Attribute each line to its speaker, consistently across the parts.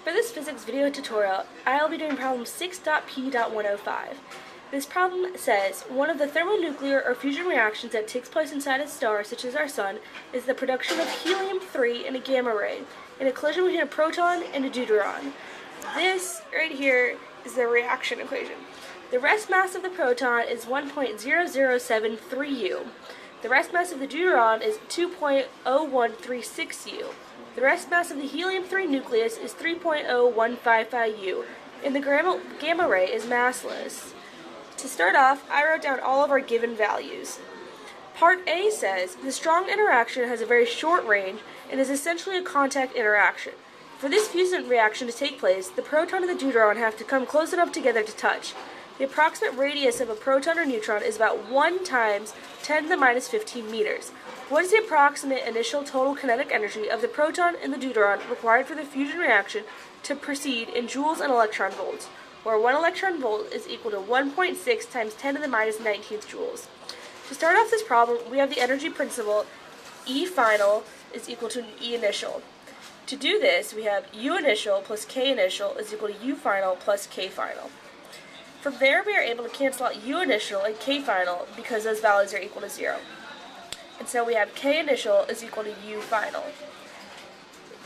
Speaker 1: For this physics video tutorial, I'll be doing problem 6.P.105. This problem says, one of the thermonuclear or fusion reactions that takes place inside a star, such as our sun, is the production of helium-3 in a gamma ray, in a collision between a proton and a deuteron. This right here is the reaction equation. The rest mass of the proton is 1.0073 U. The rest mass of the deuteron is 2.0136 U. The rest mass of the helium-3 nucleus is 3.0155 U, and the gamma ray is massless. To start off, I wrote down all of our given values. Part A says, the strong interaction has a very short range and is essentially a contact interaction. For this fusion reaction to take place, the proton and the deuteron have to come close enough together to touch. The approximate radius of a proton or neutron is about 1 times 10 to the minus 15 meters. What is the approximate initial total kinetic energy of the proton and the deuteron required for the fusion reaction to proceed in joules and electron volts, where 1 electron volt is equal to 1.6 times 10 to the minus 19th joules? To start off this problem, we have the energy principle E final is equal to E initial. To do this, we have U initial plus K initial is equal to U final plus K final. From there, we are able to cancel out U initial and K final because those values are equal to 0. And so we have K initial is equal to U final.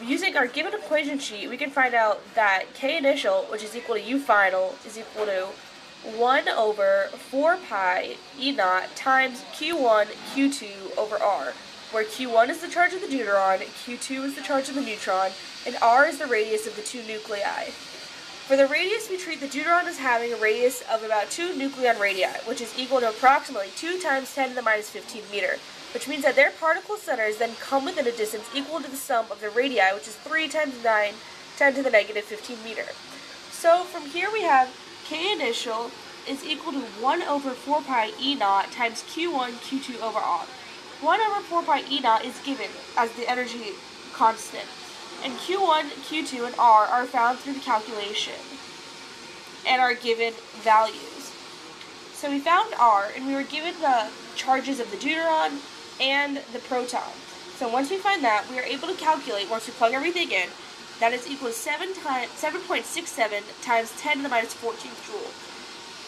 Speaker 1: Using our given equation sheet, we can find out that K initial, which is equal to U final, is equal to 1 over 4 pi E naught times Q1 Q2 over R, where Q1 is the charge of the deuteron, Q2 is the charge of the neutron, and R is the radius of the two nuclei. For the radius, we treat the deuteron as having a radius of about 2 nucleon radii, which is equal to approximately 2 times 10 to the minus 15 meter, which means that their particle centers then come within a distance equal to the sum of their radii, which is 3 times 9, 10 to the negative 15 meter. So from here we have K initial is equal to 1 over 4 pi E naught times Q1 Q2 over R. 1 over 4 pi E naught is given as the energy constant, and Q1, Q2, and R are found through the calculation and are given values. So we found R, and we were given the charges of the deuteron and the proton. So once we find that, we are able to calculate, once we plug everything in, that is equal to 7.67 times 10 to the minus 14th joule.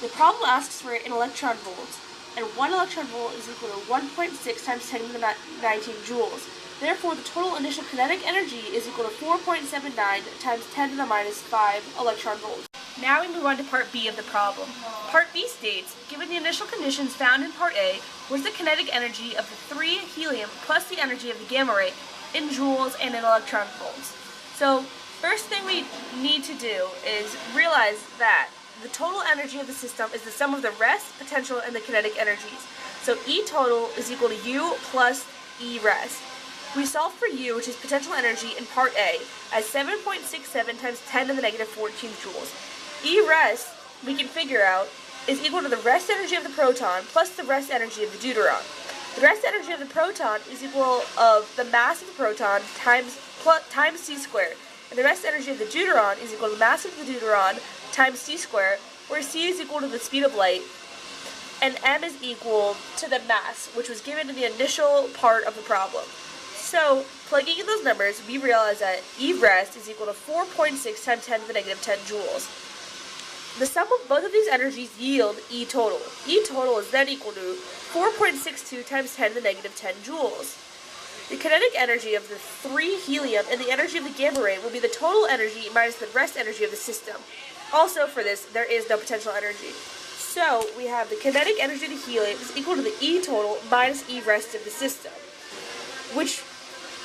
Speaker 1: The problem asks for an electron volt, and 1 electron volt is equal to 1.6 times 10 to the 19 joules. Therefore, the total initial kinetic energy is equal to 4.79 times 10 to the minus 5 electron volts. Now we move on to Part B of the problem. Part B states, given the initial conditions found in Part A, what is the kinetic energy of the 3 helium plus the energy of the gamma ray in joules and in electron volts? So, first thing we need to do is realize that the total energy of the system is the sum of the rest, potential, and the kinetic energies. So E total is equal to U plus E rest. We solve for U, which is potential energy, in Part A, as 7.67 times 10 to the negative 14 joules. E rest, we can figure out, is equal to the rest energy of the proton plus the rest energy of the deuteron. The rest energy of the proton is equal of the mass of the proton times c squared, and the rest energy of the deuteron is equal to the mass of the deuteron times c squared, where c is equal to the speed of light, and m is equal to the mass, which was given in the initial part of the problem. So, plugging in those numbers, we realize that E rest is equal to 4.6 times 10 to the negative 10 joules. The sum of both of these energies yield E total. E total is then equal to 4.62 times 10 to the negative 10 joules. The kinetic energy of the 3 helium and the energy of the gamma ray will be the total energy minus the rest energy of the system. Also for this, there is no potential energy. So, we have the kinetic energy of the helium is equal to the E total minus E rest of the system.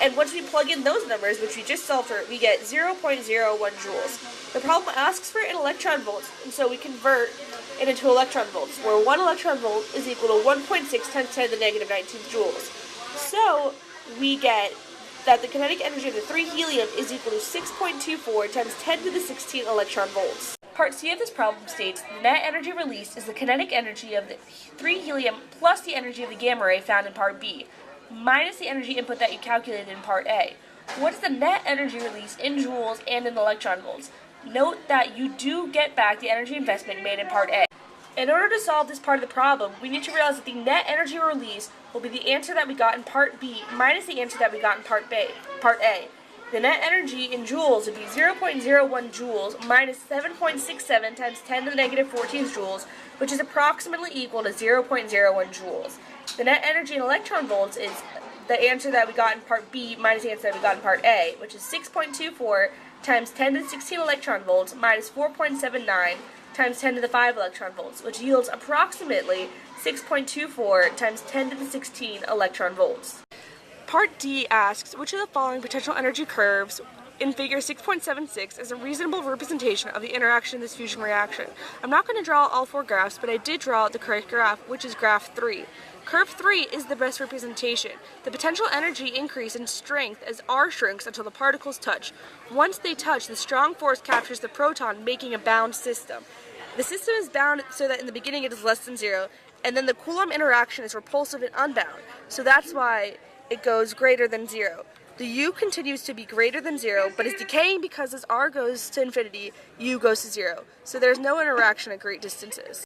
Speaker 1: And once we plug in those numbers, which we just solved for, we get 0.01 joules. The problem asks for an electron volt, and so we convert it into electron volts, where 1 electron volt is equal to 1.6 times 10 to the negative 19 joules. So we get that the kinetic energy of the 3 helium is equal to 6.24 times 10 to the 16 electron volts. Part C of this problem states the net energy released is the kinetic energy of the 3 helium plus the energy of the gamma ray found in Part B, minus the energy input that you calculated in Part A. What is the net energy release in joules and in electron volts? Note that you do get back the energy investment made in Part A. In order to solve this part of the problem, we need to realize that the net energy release will be the answer that we got in Part B minus the answer that we got in Part A. The net energy in joules would be 0.01 joules minus 7.67 times 10 to the negative 14 joules, which is approximately equal to 0.01 joules. The net energy in electron volts is the answer that we got in part B minus the answer that we got in part A, which is 6.24 times 10 to the 16 electron volts minus 4.79 times 10 to the 5 electron volts, which yields approximately 6.24 times 10 to the 16 electron volts. Part D asks, which of the following potential energy curves in figure 6.76 is a reasonable representation of the interaction in this fusion reaction? I'm not going to draw all 4 graphs, but I did draw the correct graph, which is graph 3. Curve 3 is the best representation. The potential energy increase in strength as R shrinks until the particles touch. Once they touch, the strong force captures the proton, making a bound system. The system is bound so that in the beginning it is less than 0, and then the Coulomb interaction is repulsive and unbound, so that's why it goes greater than 0. The U continues to be greater than 0, but is decaying because as R goes to infinity, U goes to 0. So there's no interaction at great distances.